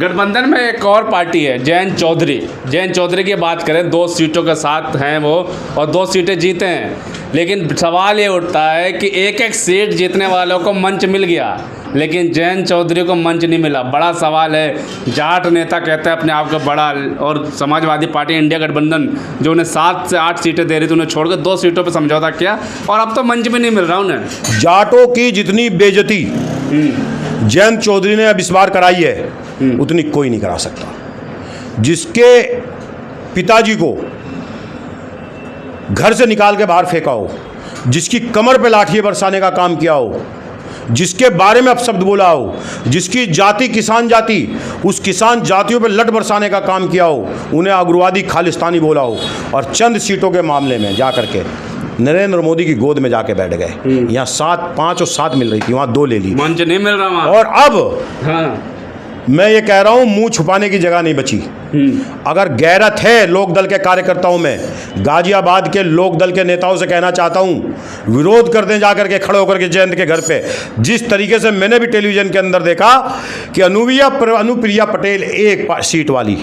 गठबंधन में एक और पार्टी है जयंत चौधरी। जयंत चौधरी की बात करें, 2 सीटों के साथ हैं वो और 2 सीटें जीते हैं, लेकिन सवाल ये उठता है कि एक एक सीट जीतने वालों को मंच मिल गया, लेकिन जयंत चौधरी को मंच नहीं मिला। बड़ा सवाल है। जाट नेता कहते हैं अपने आप को बड़ा, और समाजवादी पार्टी इंडिया गठबंधन जो उन्हें 7 से 8 सीटें दे रही थी, उन्हें छोड़कर 2 सीटों पर समझौता किया और अब तो मंच भी नहीं मिल रहा उन्हें। जाटों की जितनी बेइज्जती जयंत चौधरी ने अब इस बार कराई है उतनी कोई नहीं करा सकता। जिसके पिताजी को घर से निकाल के बाहर फेंका हो, जिसकी कमर पे लाठी बरसाने का काम किया हो, जिसके बारे में अपशब्द बोला हो, जिसकी जाति किसान जाति, उस किसान जातियों पे लट बरसाने का काम किया हो, उन्हें अग्रवादी खालिस्तानी बोला हो, और चंद सीटों के मामले में जा करके नरेंद्र मोदी की गोद में जाके बैठ गए। यहाँ 5 और 7 मिल रही थी, वहाँ 2 ले ली, मंच नहीं मिल रहा वहाँ। और अब मैं ये कह रहा हूं, मुंह छुपाने की जगह नहीं बची। अगर गैरत है लोकदल के कार्यकर्ताओं में, गाजियाबाद के लोकदल के नेताओं से कहना चाहता हूं, विरोध कर दें जाकर के, खड़े होकर के जयंत के घर पे। जिस तरीके से मैंने भी टेलीविजन के अंदर देखा कि अनुप्रिया पटेल एक सीट वाली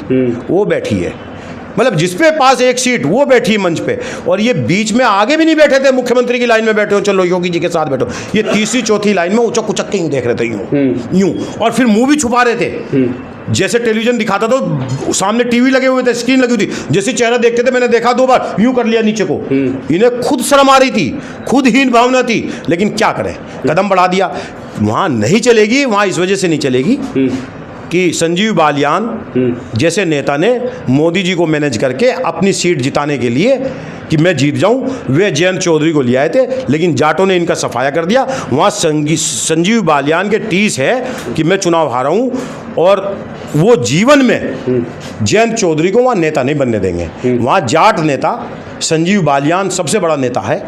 वो बैठी है, मतलब जिसपे पास एक सीट वो बैठी है मंच पे, और ये बीच में आगे भी नहीं बैठे थे, मुख्यमंत्री की लाइन में बैठे हो, चलो योगी जी के साथ बैठो, ये तीसरी चौथी लाइन में उचक उचक के यूं देख रहे थे, यूं, और फिर मुंह भी छुपा रहे थे। जैसे टेलीविजन दिखाता तो सामने टीवी लगे हुए थे, स्क्रीन लगी हुई थी, जैसे चेहरा देखते थे, मैंने देखा 2 बार यूं कर लिया नीचे को। इन्हें खुद शर्म आ रही थी, खुद हीन भावना थी, लेकिन क्या करें, कदम बढ़ा दिया। वहां नहीं चलेगी, वहां इस वजह से नहीं चलेगी कि संजीव बालियान जैसे नेता ने मोदी जी को मैनेज करके अपनी सीट जिताने के लिए कि मैं जीत जाऊं, वे जयंत चौधरी को ले आए थे, लेकिन जाटों ने इनका सफाया कर दिया। वहाँ संजीव बालियान के टीस है कि मैं चुनाव हारा हूं, और वो जीवन में जयंत चौधरी को वहाँ नेता नहीं बनने देंगे। वहाँ जाट नेता संजीव बालियान सबसे बड़ा नेता है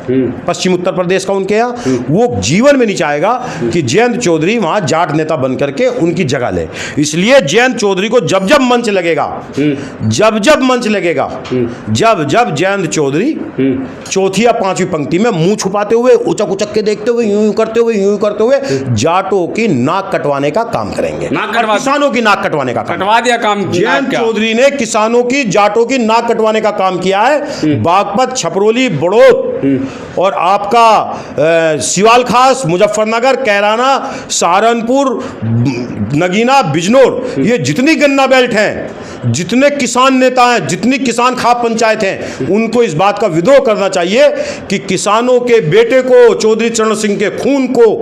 पश्चिम उत्तर प्रदेश का उनके यहाँ, वो जीवन में नहीं चाहेगा कि जयंत चौधरी वहाँ जाट नेता बन करके उनकी जगह ले। इसलिए जयंत चौधरी को जब जब मंच लगेगा, जब मंच लगेगा, जब जयंत चौधरी चौथी या 5वीं पंक्ति में मुंह छुपाते हुए, उचक उचक के देखते हुए, यूं करते हुए जाटों की नाक कटवाने का काम करेंगे, किसानों की नाक कटवाने का कटवा दिया काम। जयंत चौधरी ने किसानों की, जाटों की नाक कटवाने का काम किया है। बागपत, छपरोली, बड़ौद और आपका सिवाल खास, मुजफ्फरनगर, कैराना, सहारनपुर, नगीना, बिजनौर, ये जितनी गन्ना बेल्ट हैं, जितने किसान नेता हैं, जितनी किसान खाप पंचायत हैं, उनको इस बात का विद्रोह करना चाहिए कि किसानों के बेटे को, चौधरी चरण सिंह के खून को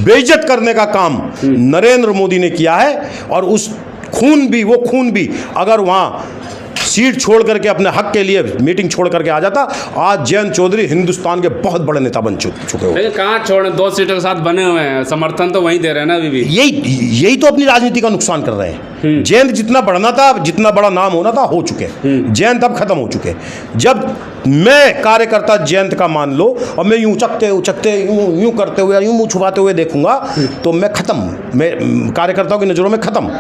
बेइज्जत करने का काम नरेंद्र मोदी ने किया है। और उस वो खून भी अगर वहाँ सीट छोड़ करके अपने हक के लिए मीटिंग छोड़ करके आ जाता, आज जयंत चौधरी हिंदुस्तान के बहुत बड़े नेता बन चुके हो। कहाँ छोड़े, 2 सीटों के साथ बने हुए हैं, समर्थन तो वहीं दे रहे हैं ना अभी भी। यही तो अपनी राजनीति का नुकसान कर रहे हैं। जयंत जितना बढ़ना था, जितना बड़ा नाम होना था, हो चुके। जयंत अब खत्म हो चुके। जब मैं कार्यकर्ता जयंत का मान लो और मैं यूं उचकते यूं करते हुए, यूं मुंह छुपाते हुए देखूंगा तो मैं खत्म, मैं कार्यकर्ताओं की नजरों में खत्म।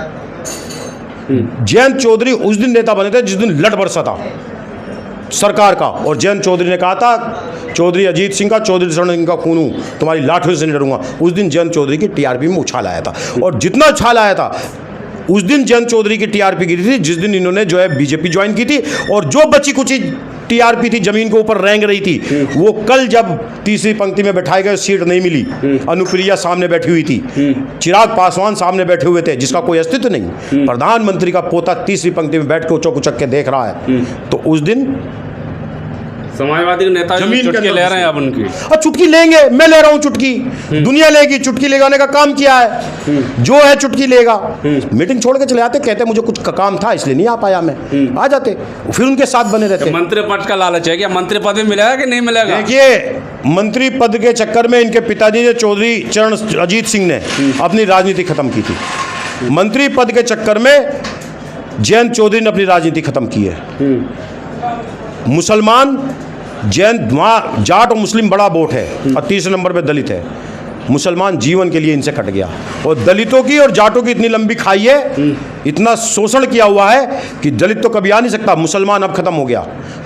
जयंत चौधरी उस दिन नेता बने थे जिस दिन लट बरसा था सरकार का, और जयंत चौधरी ने कहा था, चौधरी अजीत सिंह का, चौधरी चरण सिंह का खून हूं, तुम्हारी लाठियों से नहीं डरूंगा। उस दिन जयंत चौधरी की टीआरपी में उछाल आया था, और जितना उछाल आया था उस दिन जयंत चौधरी की टीआरपी गिरी थी जिस दिन इन्होंने जो है बीजेपी ज्वाइन की थी, और जो बची कुची टीआरपी थी जमीन के ऊपर रेंग रही थी, वो कल जब तीसरी पंक्ति में बैठाए गए, सीट नहीं मिली, अनुप्रिया सामने बैठी हुई थी, चिराग पासवान सामने बैठे हुए थे जिसका कोई अस्तित्व नहीं, प्रधानमंत्री का पोता तीसरी पंक्ति में बैठ के उचक उचक के देख रहा है, तो उस दिन समाजवादी के नेता चुटकी ले रहे हैं अब उनकी। और चुटकी लेंगे, मैं ले रहा हूं चुटकी, दुनिया लेगी, चुटकी लगाने का काम किया है, जो है चुटकी लेगा। मीटिंग छोड़ के चले आते, कहते मुझे कुछ काम था इसलिए नहीं आ पाया मैं, आ जाते, फिर उनके साथ बने रहते। मंत्री पद का लालच है क्या? मंत्री पद भी मिलेगा कि नहीं मिलेगा? देखिए, मंत्री पद के चक्कर में इनके पिताजी ने, चौधरी चरण अजीत सिंह ने अपनी राजनीति खत्म की थी। मंत्री पद के चक्कर में जयंत चौधरी ने अपनी राजनीति खत्म की है। मुसलमान, जैन, वहाँ जाट और मुस्लिम बड़ा वोट है, और 30 नंबर पे दलित है। मुसलमान जीवन के लिए इनसे कट गया, और दलितों की और जाटों की इतनी लंबी खाई है, इतना शोषण किया हुआ है कि दलित तो कभी आ नहीं सकता। मुसलमान अब खत्म हो गया।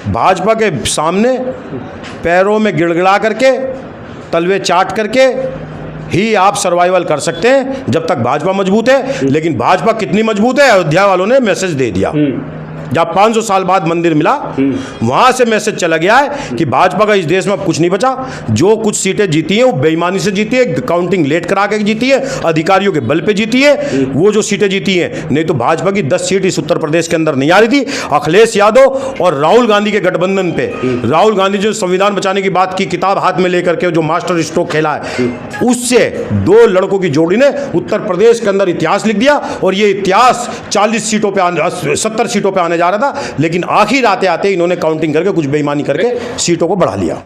भाजपा के सामने पैरों में गिड़गिड़ा करके, तलवे चाट करके ही आप सर्वाइवल कर सकते हैं जब तक भाजपा मजबूत है। लेकिन भाजपा कितनी मजबूत है, अयोध्या वालों ने मैसेज दे दिया। जब 500 साल बाद मंदिर मिला, वहां से मैसेज चला गया है कि भाजपा का इस देश में अब कुछ नहीं बचा। जो कुछ सीटें जीती हैं वो बेईमानी से जीती है, काउंटिंग लेट करा के जीती है, अधिकारियों के बल पे जीती है। वो जो सीटें जीती हैं, नहीं तो भाजपा की 10 सीट इस उत्तर प्रदेश के अंदर नहीं आ रही थी। अखिलेश यादव और राहुल गांधी के गठबंधन पे, राहुल गांधी जो संविधान बचाने की बात की, किताब हाथ में लेकर के जो मास्टर स्ट्रोक खेला है, उससे 2 लड़कों की जोड़ी ने उत्तर प्रदेश के अंदर इतिहास लिख दिया। और ये इतिहास 40 सीटों पे 70 सीटों पे आने जा रहा था, लेकिन आखिर आते आते इन्होंने काउंटिंग करके कुछ बेईमानी करके सीटों को बढ़ा लिया।